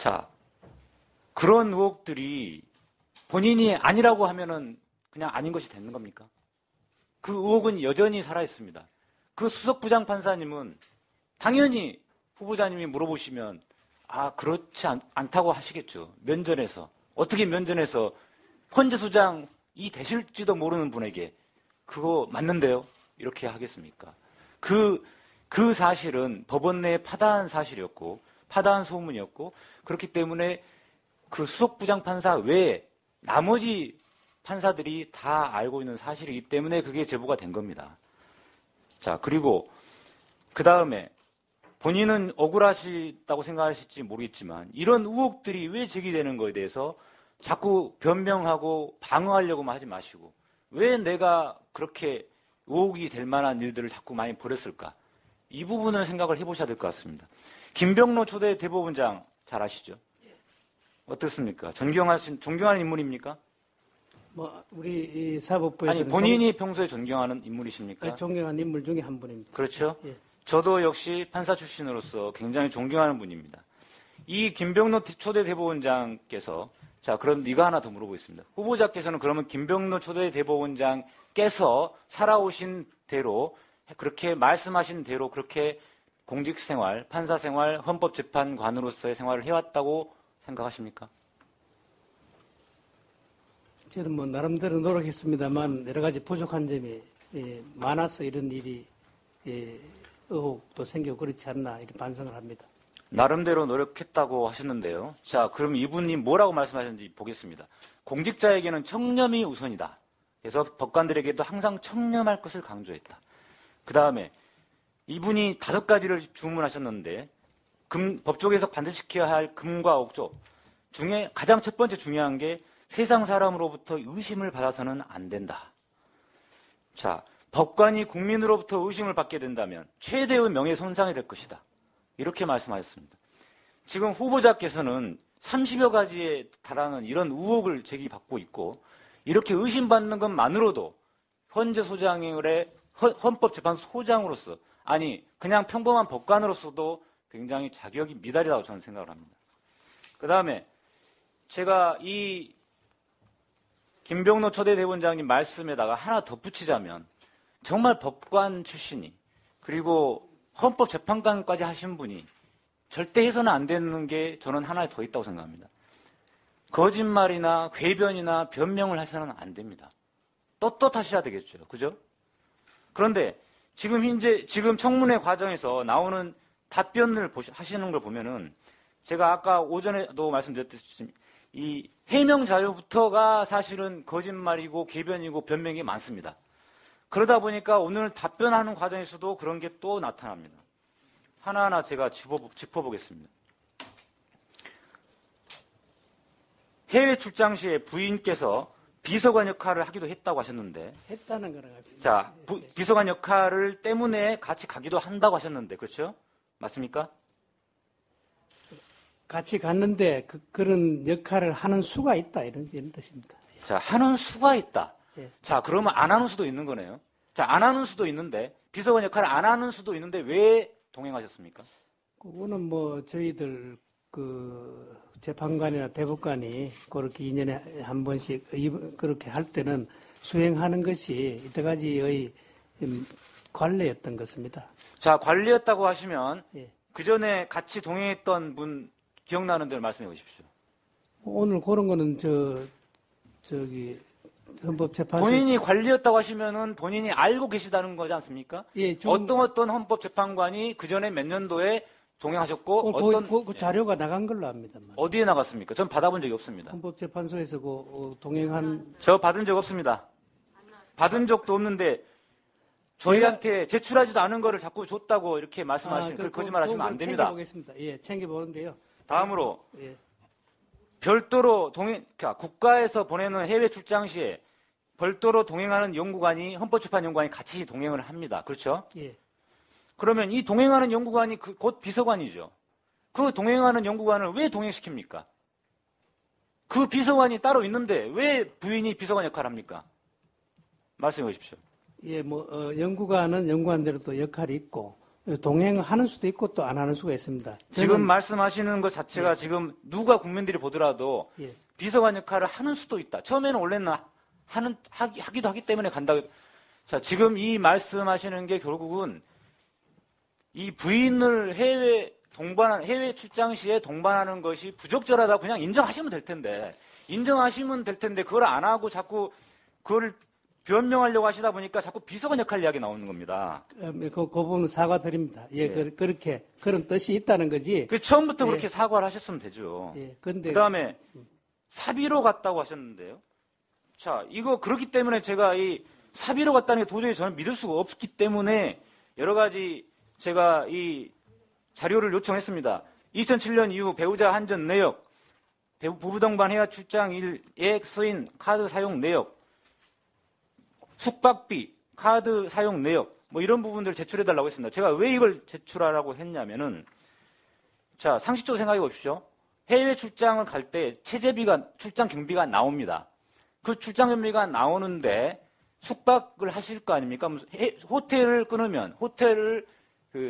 자, 그런 의혹들이 본인이 아니라고 하면은 그냥 아닌 것이 되는 겁니까? 그 의혹은 여전히 살아있습니다. 그 수석부장 판사님은 당연히 후보자님이 물어보시면 그렇지 않다고 하시겠죠. 면전에서. 어떻게 면전에서 헌재소장이 되실지도 모르는 분에게 그거 맞는데요? 이렇게 하겠습니까? 그 사실은 법원 내에 파다한 사실이었고 파다한 소문이었고 그렇기 때문에 그 수석부장 판사 외에 나머지 판사들이 다 알고 있는 사실이기 때문에 그게 제보가 된 겁니다. 자, 그리고 그 다음에 본인은 억울하시다고 생각하실지 모르겠지만 이런 의혹들이 왜 제기되는 거에 대해서 자꾸 변명하고 방어하려고만 하지 마시고 왜 내가 그렇게 의혹이 될 만한 일들을 자꾸 많이 벌였을까? 이 부분을 생각을 해보셔야 될 것 같습니다. 김병로 초대 대법원장 잘 아시죠? 어떻습니까? 존경하는 인물입니까? 우리 사법부에서는 본인이 평소에 존경하는 인물이십니까? 존경하는 인물 중에 한 분입니다. 그렇죠? 예. 저도 역시 판사 출신으로서 굉장히 존경하는 분입니다. 이 김병로 초대 대법원장께서 자, 그럼 이거 하나 더 물어보겠습니다. 후보자께서는 그러면 김병로 초대 대법원장께서 살아오신 대로 그렇게 말씀하신 대로 그렇게 공직생활, 판사생활, 헌법재판관으로서의 생활을 해왔다고 생각하십니까? 저는 나름대로 노력했습니다만 여러 가지 부족한 점이 많아서 이런 일이 의혹도 생기고 그렇지 않나 이렇게 반성을 합니다. 나름대로 노력했다고 하셨는데요. 자, 그럼 이분이 뭐라고 말씀하셨는지 보겠습니다. 공직자에게는 청렴이 우선이다. 그래서 법관들에게도 항상 청렴할 것을 강조했다. 그 다음에 이분이 5가지를 주문하셨는데 법조계에서 반드시 지켜야 할 금과 옥조 중에 가장 첫 번째 중요한 게 세상 사람으로부터 의심을 받아서는 안 된다. 자, 법관이 국민으로부터 의심을 받게 된다면 최대의 명예손상이 될 것이다. 이렇게 말씀하셨습니다. 지금 후보자께서는 30여 가지에 달하는 이런 의혹을 제기받고 있고 이렇게 의심받는 것만으로도 헌재소장의 헌법재판소장으로서 아니 그냥 평범한 법관으로서도 굉장히 자격이 미달이라고 저는 생각을 합니다. 그 다음에 제가 이 김병로 초대 대법원장님 말씀에다가 하나 덧붙이자면 정말 법관 출신이 그리고 헌법재판관까지 하신 분이 절대 해서는 안 되는 게 저는 하나 더 있다고 생각합니다. 거짓말이나 궤변이나 변명을 해서는 안 됩니다. 떳떳하셔야 되겠죠. 그죠? 그런데 지금 청문회 과정에서 나오는 답변을 하시는 걸 보면은 제가 아까 오전에도 말씀드렸듯이 이 해명 자료부터가 사실은 거짓말이고 궤변이고 변명이 많습니다. 그러다 보니까 오늘 답변하는 과정에서도 그런 게 또 나타납니다. 하나하나 제가 짚어보겠습니다. 해외 출장 시에 부인께서 비서관 역할을 하기도 했다고 하셨는데 했다는 거는 자, 비서관 역할을 때문에 같이 가기도 한다고 하셨는데 그렇죠? 맞습니까? 같이 갔는데 그런 역할을 하는 수가 있다 이런 뜻입니다. 자, 하는 수가 있다. 예. 자, 그러면 안 하는 수도 있는 거네요. 자, 안 하는 수도 있는데 비서관 역할을 안 하는 수도 있는데 왜 동행하셨습니까? 그거는 저희들 재판관이나 대법관이 그렇게 2년에 한 번씩 그렇게 할 때는 수행하는 것이 이때까지의 관례였던 것입니다. 자, 관리였다고 하시면 예. 그 전에 같이 동행했던 분 기억나는 대로 말씀해 보십시오. 오늘 그런 거는 저기 헌법재판소 본인이 관리였다고 하시면은 본인이 알고 계시다는 거지 않습니까? 예, 어떤 헌법재판관이 그 전에 몇 년도에 동행하셨고 그 자료가 나간 걸로 압니다만. 어디에 나갔습니까? 전 받아본 적이 없습니다. 헌법재판소에서 동행한 저 받은 적 없습니다. 받은 적도 없는데 저희한테 제출하지도 않은 거를 자꾸 줬다고 이렇게 말씀하시면 그 거짓말하시면 안 됩니다. 챙겨보겠습니다. 예, 챙겨보는데요. 다음으로 예. 별도로 국가에서 보내는 해외 출장 시에 별도로 동행하는 연구관이 헌법재판연구관이 같이 동행을 합니다. 그렇죠? 예. 그러면 이 동행하는 연구관이 곧 비서관이죠. 그 동행하는 연구관을 왜 동행시킵니까? 그 비서관이 따로 있는데 왜 부인이 비서관 역할을 합니까? 말씀해 주십시오. 예, 연구관은 연구관대로 또 역할이 있고 동행하는 수도 있고 또 안 하는 수가 있습니다. 지금 말씀하시는 것 자체가 지금 누가 국민들이 보더라도 예. 비서관 역할을 하는 수도 있다. 처음에는 원래는 하기도 하기 때문에 간다고. 자, 지금 이 말씀하시는 게 결국은 이 부인을 해외 출장 시에 동반하는 것이 부적절하다 그냥 인정하시면 될 텐데, 그걸 안 하고 자꾸 그걸 변명하려고 하시다 보니까 자꾸 비서관 역할 이야기 나오는 겁니다. 그 부분은 사과드립니다. 예, 예. 그렇게 그런 뜻이 있다는 거지. 그 처음부터 예. 그렇게 사과를 하셨으면 되죠. 예, 근데 그다음에 사비로 갔다고 하셨는데요. 자, 이거 그렇기 때문에 제가 이 사비로 갔다는 게 도저히 저는 믿을 수가 없기 때문에 여러 가지 제가 이 자료를 요청했습니다. 2007년 이후 배우자 한전 내역, 부부동반 해외 출장 1에 쓰인 카드 사용 내역, 숙박비, 카드 사용 내역, 뭐 이런 부분들을 제출해달라고 했습니다. 제가 왜 이걸 제출하라고 했냐면은, 자, 상식적으로 생각해 보십시오. 해외 출장을 갈 때 출장 경비가 나옵니다. 그 출장 경비가 나오는데 숙박을 하실 거 아닙니까? 호텔을 끊으면, 호텔을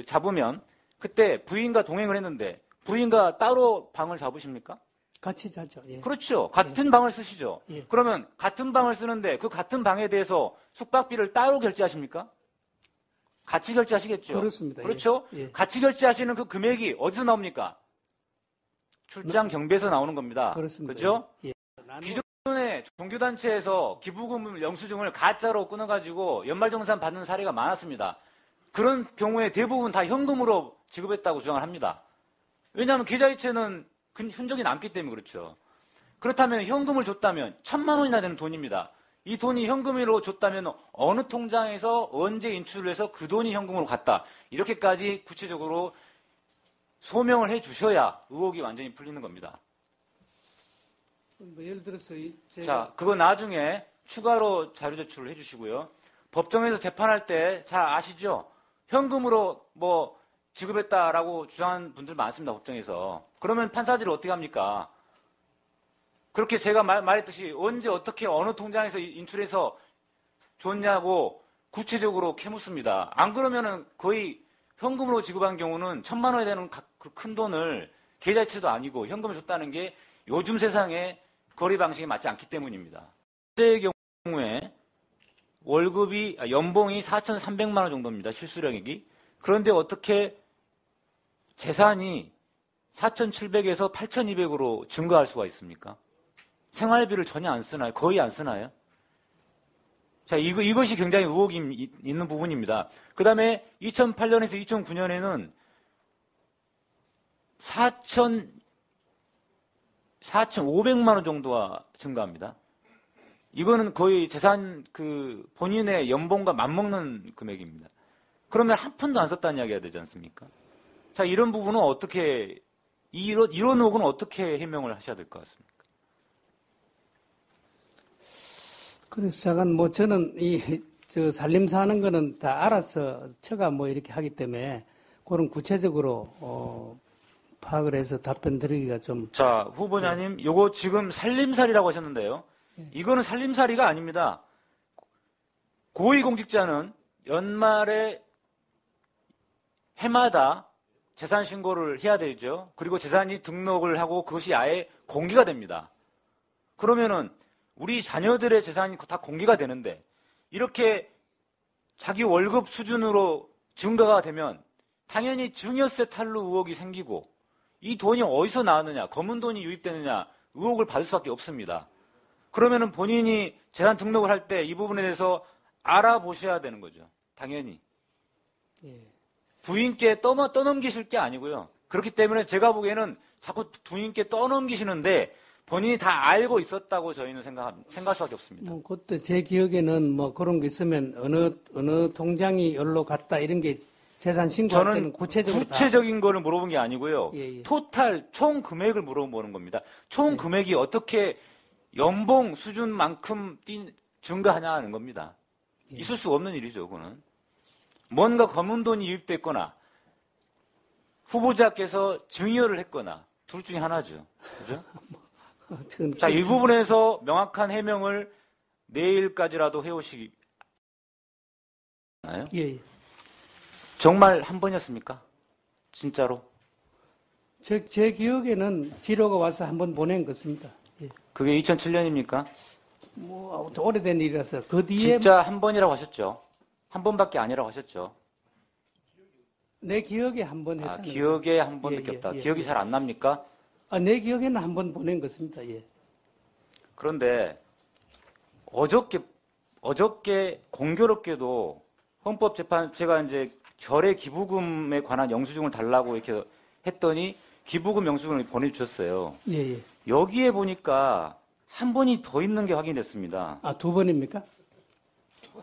잡으면, 그때 부인과 동행을 했는데, 부인과 따로 방을 잡으십니까? 같이 자죠. 예. 그렇죠. 같은 방을 쓰시죠. 예. 그러면 같은 방을 쓰는데 그 같은 방에 대해서 숙박비를 따로 결제하십니까? 같이 결제하시겠죠. 그렇습니다. 그렇죠. 예. 같이 결제하시는 그 금액이 어디서 나옵니까? 출장 경비에서 나오는 겁니다. 그렇습니다. 그죠? 예. 기존에 종교단체에서 기부금 영수증을 가짜로 끊어가지고 연말정산 받는 사례가 많았습니다. 그런 경우에 대부분 다 현금으로 지급했다고 주장을 합니다. 왜냐하면 계좌이체는 흔적이 남기 때문에 그렇죠. 그렇다면 현금을 줬다면 1,000만 원이나 되는 돈입니다. 이 돈이 현금으로 줬다면 어느 통장에서 언제 인출을 해서 그 돈이 현금으로 갔다. 이렇게까지 구체적으로 소명을 해 주셔야 의혹이 완전히 풀리는 겁니다. 뭐 예를 들어서 자, 그거 나중에 추가로 자료 제출을 해 주시고요. 법정에서 재판할 때 잘 아시죠? 현금으로 뭐 지급했다라고 주장하는 분들 많습니다. 법정에서. 그러면 판사들이 어떻게 합니까? 그렇게 제가 말했듯이 언제 어떻게 어느 통장에서 인출해서 줬냐고 구체적으로 캐묻습니다. 안 그러면은 거의 현금으로 지급한 경우는 1,000만 원이 되는 그 큰 돈을 계좌이체도 아니고 현금을 줬다는 게 요즘 세상에 거래 방식에 맞지 않기 때문입니다. 실제의 경우에 연봉이 4,300만 원 정도입니다. 실수령액이. 그런데 어떻게 재산이 4,700에서 8,200으로 증가할 수가 있습니까? 생활비를 전혀 안 쓰나요? 거의 안 쓰나요? 자, 이것이 굉장히 의혹이 있는 부분입니다. 그 다음에 2008년에서 2009년에는 4,500만 원 정도가 증가합니다. 이거는 거의 재산 본인의 연봉과 맞먹는 금액입니다. 그러면 한 푼도 안 썼다는 이야기가 되지 않습니까? 자, 이런 부분은 어떻게, 이런 의혹은 어떻게 해명을 하셔야 될 것 같습니까? 그래서 잠깐 저는 살림사 하는 거는 다 알아서 처가 이렇게 하기 때문에 그런 구체적으로 파악을 해서 답변 드리기가 좀. 자, 후보자님, 요거 지금 살림살이라고 하셨는데요. 이거는 살림살이가 아닙니다. 고위공직자는 연말에 해마다 재산 신고를 해야 되죠. 그리고 재산이 등록을 하고 그것이 아예 공개가 됩니다. 그러면은 우리 자녀들의 재산이 다 공개가 되는데 이렇게 자기 월급 수준으로 증가가 되면 당연히 증여세 탈루 의혹이 생기고 이 돈이 어디서 나왔느냐, 검은 돈이 유입되느냐 의혹을 받을 수밖에 없습니다. 그러면은 본인이 재산 등록을 할 때 이 부분에 대해서 알아보셔야 되는 거죠. 당연히. 예. 부인께 떠넘기실 게 아니고요. 그렇기 때문에 제가 보기에는 자꾸 부인께 떠넘기시는데 본인이 다 알고 있었다고 저희는 생각할 수밖에 없습니다. 그때 제 기억에는 그런 게 있으면 어느 통장이 여기로 갔다 이런 게 재산 신고할 때는 구체적인 거를 물어본 게 아니고요. 예. 토탈 총 금액을 물어보는 겁니다. 총 금액이 어떻게 연봉 수준만큼 증가하냐는 겁니다. 있을 수 없는 일이죠, 그거는. 뭔가 검은 돈이 유입됐거나 후보자께서 증여를 했거나 둘 중에 하나죠. 그죠? 자, 이 부분에서 명확한 해명을 내일까지라도 해오시기. 예. 정말 한 번이었습니까? 진짜로? 제 기억에는 지로가 와서 한번 보낸 것입니다. 예. 그게 2007년입니까? 뭐 아무튼 오래된 일이라서 그 뒤에 진짜 한 번이라고 하셨죠? 한 번밖에 아니라고 하셨죠? 내 기억에 한 번 아, 했다는 기억에 한 번 예, 느꼈다. 예, 예, 기억이 예. 잘 안 납니까? 내 기억에는 한 번 보낸 것입니다. 예. 그런데 어저께 공교롭게도 헌법재판 제가 이제 절의 기부금에 관한 영수증을 달라고 이렇게 했더니 기부금 영수증을 보내주셨어요. 예, 예. 여기에 보니까 한 번이 더 있는 게 확인됐습니다. 아, 두 번입니까?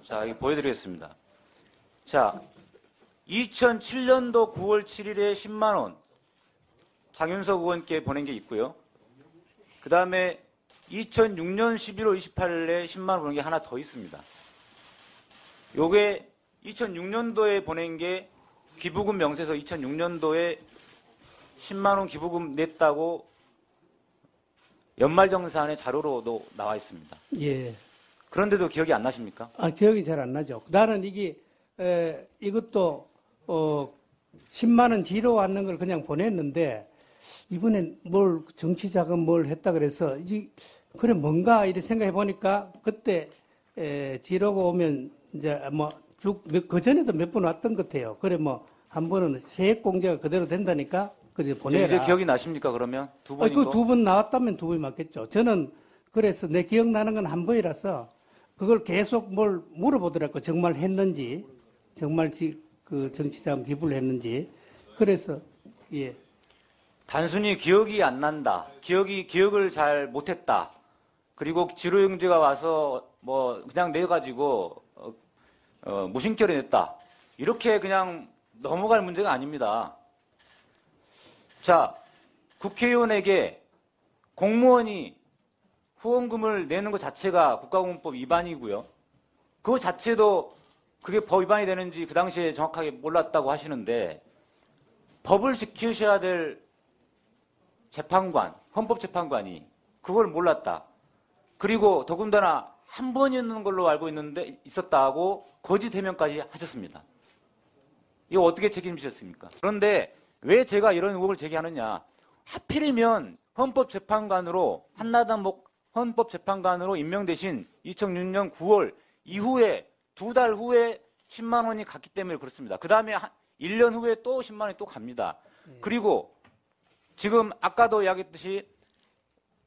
자, 이거 보여드리겠습니다. 자, 2007년도 9월 7일에 10만 원 장윤석 의원께 보낸 게 있고요. 그 다음에 2006년 11월 28일에 10만 원 보낸 게 하나 더 있습니다. 요게 2006년도에 보낸 게 기부금 명세서 2006년도에 10만 원 기부금 냈다고 연말정산의 자료로도 나와 있습니다. 예. 그런데도 기억이 안 나십니까? 아, 기억이 잘 안 나죠. 나는 이것도 10만 원 지로 왔는 걸 그냥 보냈는데 이번엔 뭘 정치자금 뭘 했다 그래서 그래 뭔가 이렇게 생각해 보니까 그때 지로가 오면 이제 뭐 그 전에도 몇 번 왔던 것 같아요. 그래 뭐 한 번은 세액 공제가 그대로 된다니까 그래 보내라. 이제 기억이 나십니까 그러면? 두 번인 거? 두 번 나왔다면 두 번이 맞겠죠. 저는 그래서 내 기억나는 건 한 번이라서 그걸 계속 뭘 물어보더라고. 정말 했는지, 정말 그 정치자금 기부를 했는지. 그래서 예. 단순히 기억이 안 난다. 기억을 잘 못했다. 그리고 지로영제가 와서 뭐 그냥 내가지고 무심결에 냈다. 이렇게 그냥 넘어갈 문제가 아닙니다. 자, 국회의원에게 공무원이 후원금을 내는 것 자체가 국가공무법 위반이고요. 그거 자체도 그게 법 위반이 되는지 그 당시에 정확하게 몰랐다고 하시는데 법을 지키셔야 될 재판관, 헌법재판관이 그걸 몰랐다. 그리고 더군다나 한 번 있는 걸로 알고 있었다고 거짓 해명까지 하셨습니다. 이거 어떻게 책임지셨습니까? 그런데 왜 제가 이런 의혹을 제기하느냐. 하필이면 헌법재판관으로 한나단 헌법재판관으로 임명되신 2006년 9월 이후에 2달 후에 10만 원이 갔기 때문에 그렇습니다. 그 다음에 1년 후에 또 10만 원이 또 갑니다. 그리고 지금 아까도 이야기했듯이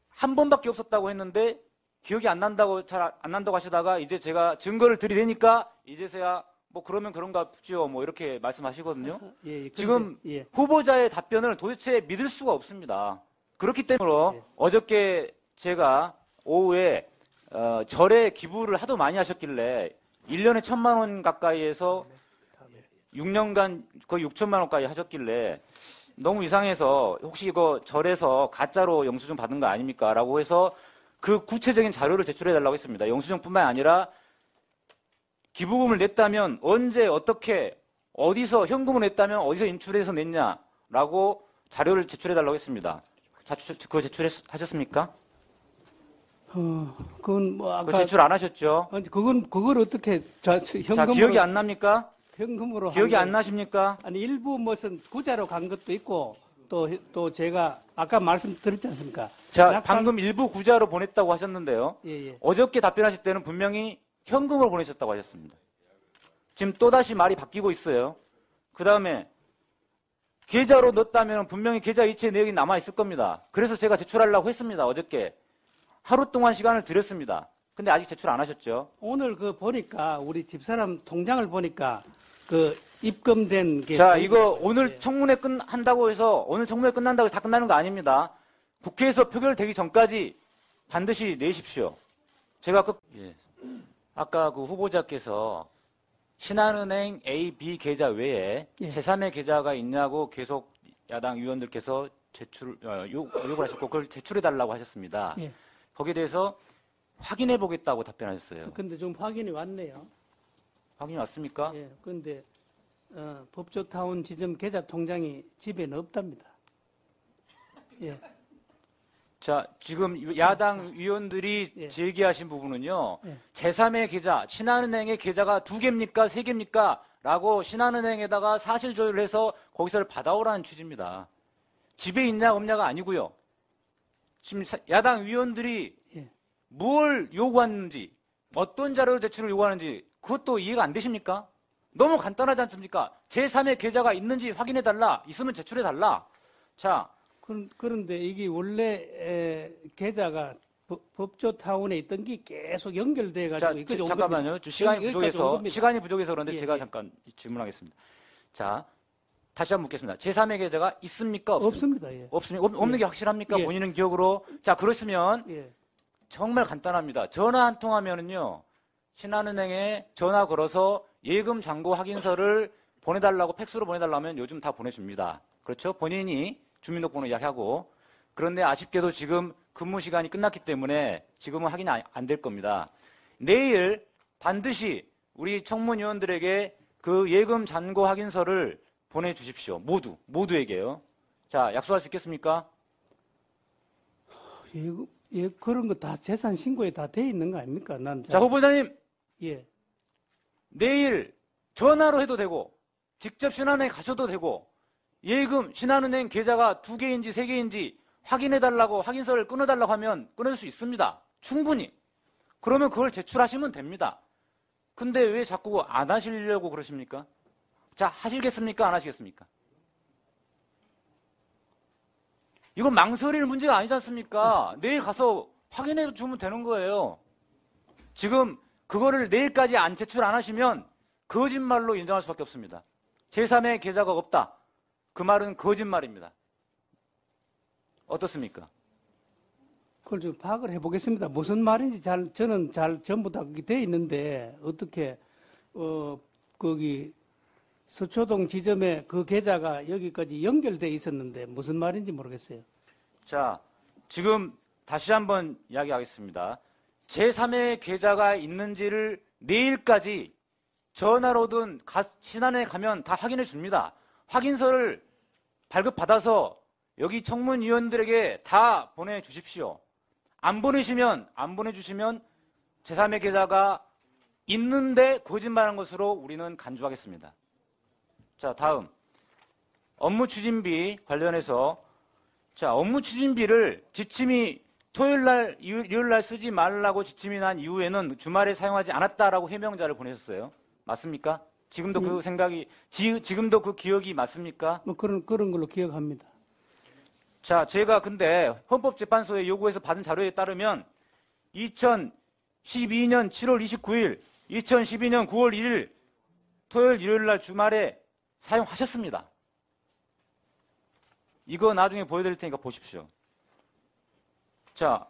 한 번밖에 없었다고 했는데 기억이 안 난다고 잘 안 난다고 하시다가 이제 제가 증거를 들이대니까 이제서야 뭐 그러면 그런가 보죠. 뭐 이렇게 말씀하시거든요. 예, 지금 예. 후보자의 답변을 도대체 믿을 수가 없습니다. 그렇기 때문에 예. 어저께 제가 오후에 절에 기부를 하도 많이 하셨길래 1년에 1,000만 원 가까이에서 6년간 거의 6천만 원까지 하셨길래 너무 이상해서 혹시 이거 절에서 가짜로 영수증 받은 거 아닙니까? 라고 해서 그 구체적인 자료를 제출해달라고 했습니다. 영수증뿐만 아니라 기부금을 냈다면 언제 어떻게 어디서 현금을 냈다면 어디서 인출해서 냈냐라고 자료를 제출해달라고 했습니다. 그거 제출하셨습니까? 그건 뭐 그거 아까 제출 안 하셨죠? 그걸 어떻게 현금으로 기억이 안 납니까? 현금으로 기억이 안 나십니까? 아니 일부 무슨 구자로 간 것도 있고 또 제가 아까 말씀드렸지 않습니까? 자, 방금 일부 구자로 보냈다고 하셨는데요. 예. 어저께 답변하실 때는 분명히 현금으로 보내셨다고 하셨습니다. 지금 또다시 말이 바뀌고 있어요. 그 다음에 계좌로 넣었다면 분명히 계좌 이체 내역이 남아있을 겁니다. 그래서 제가 제출하려고 했습니다. 어저께. 하루 동안 시간을 드렸습니다. 근데 아직 제출 안 하셨죠? 오늘 보니까 우리 집사람 통장을 보니까 입금된 게 자, 이거 오늘 청문회 한다고 해서 오늘 청문회 끝난다고 해서 다 끝나는 거 아닙니다. 국회에서 표결되기 전까지 반드시 내십시오. 제가 아까 그 후보자께서 신한은행 A, B 계좌 외에 제3의 계좌가 있냐고 계속 야당 의원들께서 요구를 하셨고 그걸 제출해달라고 하셨습니다. 예. 거기에 대해서 확인해 보겠다고 답변하셨어요. 근데 좀 확인이 왔네요. 확인이 왔습니까? 예. 근데 법조타운 지점 계좌 통장이 집에는 없답니다. 예. 자, 지금 야당 위원들이 예. 제기하신 부분은요. 예. 제3의 계좌, 신한은행의 계좌가 2개입니까? 3개입니까? 라고 신한은행에다가 사실 조회를 해서 거기서 받아오라는 취지입니다. 집에 있냐 없냐가 아니고요. 지금 야당 위원들이 예. 뭘 요구하는지, 어떤 자료 제출을 요구하는지 그것도 이해가 안 되십니까? 너무 간단하지 않습니까? 제3의 계좌가 있는지 확인해달라. 있으면 제출해달라. 자, 그런데 이게 원래 계좌가 법조 타운에 있던 게 계속 연결돼 가지고 여기까지 온 잠깐만요. 겁니다. 시간이 부족해서 그런데 예, 제가 예. 잠깐 질문하겠습니다. 자, 다시 한번 묻겠습니다. 제3의 계좌가 있습니까? 없습니까? 없습니다. 예. 없는 게 확실합니까? 예. 본인은 기억으로. 자, 그렇으면 예. 정말 간단합니다. 전화 한 통하면은요, 신한은행에 전화 걸어서 예금 잔고 확인서를 보내달라고 팩스로 보내달라면 요즘 다 보내줍니다. 그렇죠? 본인이 주민등록번호 이야기하고. 그런데 아쉽게도 지금 근무 시간이 끝났기 때문에 지금은 확인이 안 될 겁니다. 내일 반드시 우리 청문위원들에게 그 예금 잔고 확인서를 보내주십시오. 모두에게요. 자, 약속할 수 있겠습니까? 예, 그런 거 다 재산 신고에 다 돼 있는 거 아닙니까? 자, 후보자님. 예. 내일 전화로 해도 되고 직접 신한은행 가셔도 되고 예금 신한은행 계좌가 2개인지 3개인지 확인해달라고 확인서를 끊어달라고 하면 끊을 수 있습니다. 충분히. 그러면 그걸 제출하시면 됩니다. 근데 왜 자꾸 안 하시려고 그러십니까? 자, 하시겠습니까? 안 하시겠습니까? 이건 망설일 문제가 아니지 않습니까? 내일 가서 확인해 주면 되는 거예요. 지금 그거를 내일까지 제출 안 하시면 거짓말로 인정할 수밖에 없습니다. 제3의 계좌가 없다. 그 말은 거짓말입니다. 어떻습니까? 그걸 좀 파악을 해보겠습니다. 무슨 말인지 저는 전부 다 그게 돼 있는데 어떻게 거기 서초동 지점에 그 계좌가 여기까지 연결돼 있었는데 무슨 말인지 모르겠어요. 자, 지금 다시 한번 이야기하겠습니다. 제3의 계좌가 있는지를 내일까지 전화로든 신한은행에 가면 다 확인해 줍니다. 확인서를 발급받아서 여기 청문위원들에게 다 보내주십시오. 안 보내주시면 제3의 계좌가 있는데 거짓말한 것으로 우리는 간주하겠습니다. 자, 다음 업무 추진비 관련해서 자, 업무 추진비를 지침이 토요일날, 일요일날 쓰지 말라고 지침이 난 이후에는 주말에 사용하지 않았다라고 해명자를 보내셨어요. 맞습니까? 지금도 그 생각이, 지금도 그 기억이 맞습니까? 뭐 그런 걸로 기억합니다. 자, 제가 근데 헌법재판소에 요구해서 받은 자료에 따르면 2012년 7월 29일, 2012년 9월 1일 토요일, 일요일날 주말에 사용하셨습니다. 이거 나중에 보여드릴 테니까 보십시오. 자,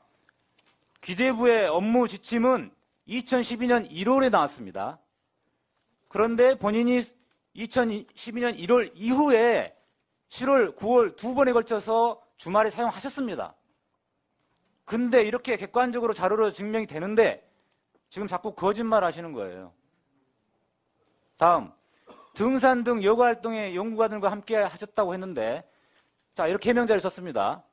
기재부의 업무 지침은 2012년 1월에 나왔습니다. 그런데 본인이 2012년 1월 이후에 7월, 9월 두 번에 걸쳐서 주말에 사용하셨습니다. 근데 이렇게 객관적으로 자료로 증명이 되는데 지금 자꾸 거짓말 하시는 거예요. 다음, 등산 등 여가활동에 연구관들과 함께 하셨다고 했는데 자, 이렇게 해명자를 썼습니다.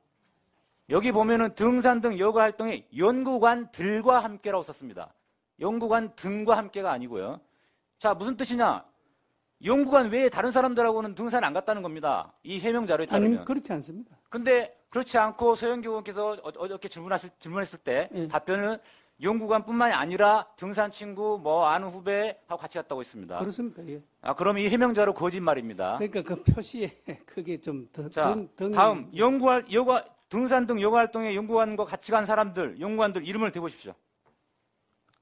여기 보면은 등산 등 여가활동에 연구관들과 함께라고 썼습니다. 연구관 등과 함께가 아니고요. 자, 무슨 뜻이냐? 연구관 외에 다른 사람들하고는 등산 안 갔다는 겁니다. 이 해명 자료에 따르면. 아니, 그렇지 않습니다. 근데 그렇지 않고 소영교 의원께서 어저께 질문했을 때 예. 답변은 연구관뿐만이 아니라 등산 친구, 아는 후배하고 같이 갔다고 했습니다. 그렇습니까? 예. 아, 그럼 이 해명자로 거짓말입니다. 그러니까 그 표시에 그게 좀 자, 다음 등산 등 여가 활동에 연구관과 같이 간 사람들, 연구관들 이름을 대보십시오.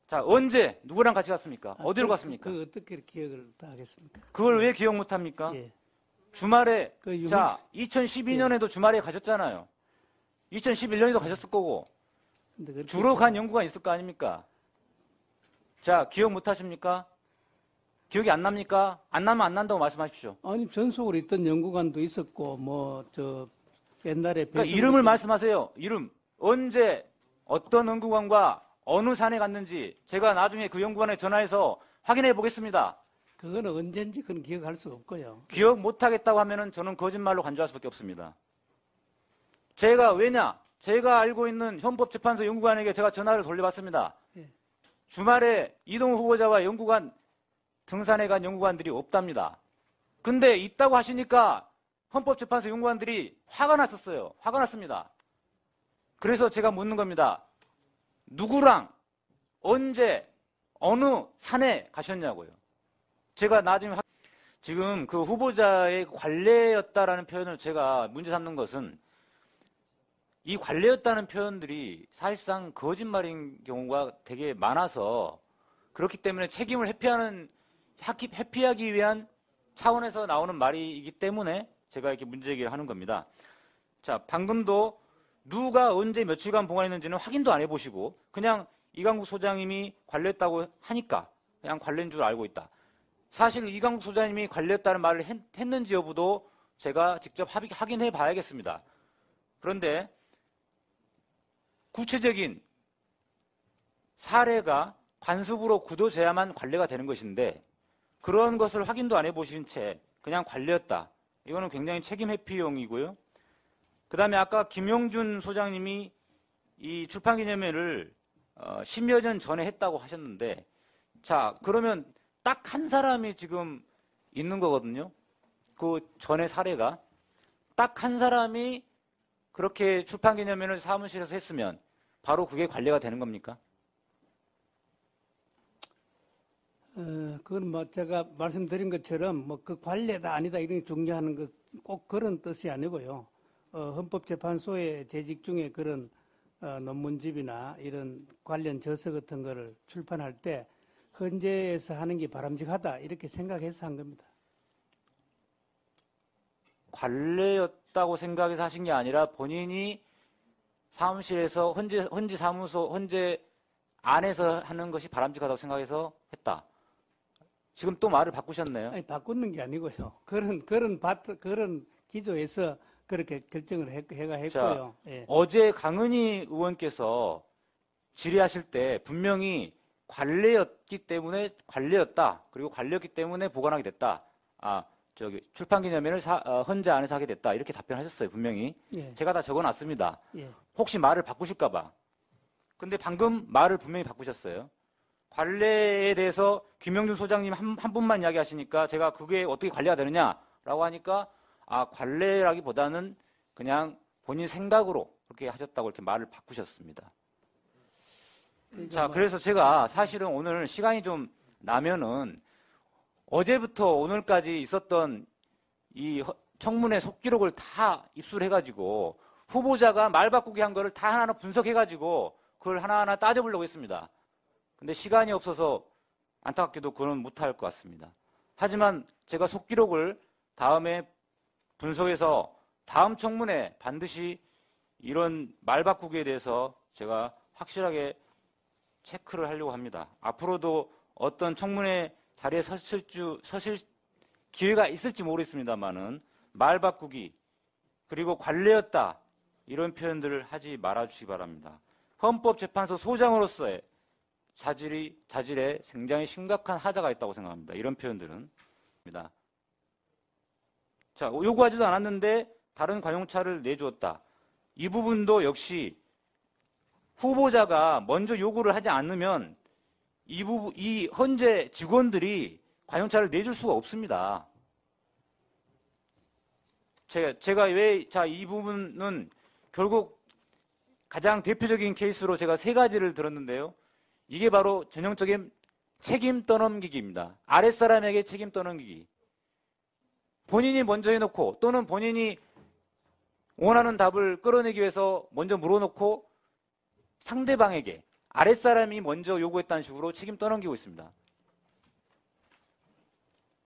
자, 언제 누구랑 같이 갔습니까? 어디로 갔습니까? 그 어떻게 기억을 다 하겠습니까? 그걸 왜 기억 못 합니까? 예. 주말에 자, 예. 2012년에도 주말에 가셨잖아요. 2011년에도 가셨을 거고 근데 그렇게 주로 간 연구관 있을 거 아닙니까? 자, 기억 못 하십니까? 기억이 안 납니까? 안 나면 안 난다고 말씀하십시오. 아니 전속으로 있던 연구관도 있었고 옛날에 그러니까 이름을 말씀하세요. 이름. 언제 어떤 연구관과 어느 산에 갔는지 제가 나중에 그 연구관에 전화해서 확인해 보겠습니다. 그거는 언젠지 그건 기억할 수가 없고요. 기억 못 하겠다고 하면은 저는 거짓말로 간주할 수밖에 없습니다. 제가 알고 있는 헌법재판소 연구관에게 제가 전화를 돌려봤습니다. 예. 주말에 이동우 후보자와 연구관 등산에 간 연구관들이 없답니다. 근데 있다고 하시니까 헌법재판소 연구관들이 화가 났었어요. 화가 났습니다. 그래서 제가 묻는 겁니다. 누구랑 언제 어느 산에 가셨냐고요. 제가 나중에 지금 그 후보자의 관례였다라는 표현을 제가 문제 삼는 것은 이 관례였다는 표현들이 사실상 거짓말인 경우가 되게 많아서 그렇기 때문에 책임을 회피하기 위한 차원에서 나오는 말이기 때문에 제가 이렇게 문제제기를 하는 겁니다. 자, 방금도 누가 언제 며칠간 보관했는지는 확인도 안 해보시고 그냥 이강국 소장님이 관례했다고 하니까 그냥 관례인 줄 알고 있다. 사실 이강국 소장님이 관례했다는 말을 했는지 여부도 제가 직접 확인해 봐야겠습니다. 그런데 구체적인 사례가 관습으로 굳어져야만 관례가 되는 것인데 그런 것을 확인도 안 해보신 채 그냥 관례였다. 이거는 굉장히 책임 회피용이고요. 그 다음에 아까 김용준 소장님이 이 출판기념회를 10여 년 전에 했다고 하셨는데 자 그러면 딱 한 사람이 지금 있는 거거든요. 그 전에 사례가 딱 한 사람이 그렇게 출판기념회를 사무실에서 했으면 바로 그게 관례가 되는 겁니까? 그건 뭐 제가 말씀드린 것처럼 뭐 그 관례다 아니다 이런 게 중요한 것 꼭 그런 뜻이 아니고요. 헌법재판소의 재직 중에 그런 논문집이나 이런 관련 저서 같은 거를 출판할 때 헌재에서 하는 게 바람직하다 이렇게 생각해서 한 겁니다. 관례였다고 생각해서 하신 게 아니라 본인이 사무실에서 헌재 안에서 하는 것이 바람직하다고 생각해서 했다. 지금 또 말을 바꾸셨네요. 아니, 바꾸는 게 아니고요. 그런 기조에서 그렇게 결정을 했고요. 자, 예. 어제 강은희 의원께서 질의하실 때 분명히 관례였다. 그리고 관례였기 때문에 보관하게 됐다. 출판기념회를 헌재 안에서 하게 됐다. 이렇게 답변하셨어요. 분명히. 예. 제가 다 적어놨습니다. 예. 혹시 말을 바꾸실까 봐. 근데 방금 말을 분명히 바꾸셨어요. 관례에 대해서 김영준 소장님 한 분만 이야기하시니까 제가 그게 어떻게 관례가 되느냐라고 하니까 관례라기보다는 그냥 본인 생각으로 그렇게 하셨다고 이렇게 말을 바꾸셨습니다. 자, 그래서 제가 사실은 오늘 시간이 좀 나면은 어제부터 오늘까지 있었던 이 청문회 속기록을 다 입수해가지고 후보자가 말 바꾸기 한 거를 다 하나하나 분석해가지고 그걸 하나하나 따져보려고 했습니다. 근데 시간이 없어서 안타깝게도 그건 못할 것 같습니다. 하지만 제가 속기록을 다음에 분석해서 다음 청문회 반드시 이런 말 바꾸기에 대해서 제가 확실하게 체크를 하려고 합니다. 앞으로도 어떤 청문회 자리에 서실 기회가 있을지 모르겠습니다만은 말 바꾸기 그리고 관례였다 이런 표현들을 하지 말아주시기 바랍니다. 헌법재판소 소장으로서의 자질에 굉장히 심각한 하자가 있다고 생각합니다. 이런 표현들은. 자, 요구하지도 않았는데 다른 관용차를 내주었다. 이 부분도 역시 후보자가 먼저 요구를 하지 않으면 이 헌재 직원들이 관용차를 내줄 수가 없습니다. 제가 이 부분은 결국 가장 대표적인 케이스로 제가 3가지를 들었는데요. 이게 바로 전형적인 책임 떠넘기기입니다. 아랫사람에게 책임 떠넘기기. 본인이 먼저 해놓고 또는 본인이 원하는 답을 끌어내기 위해서 먼저 물어놓고 상대방에게 아랫사람이 먼저 요구했다는 식으로 책임 떠넘기고 있습니다.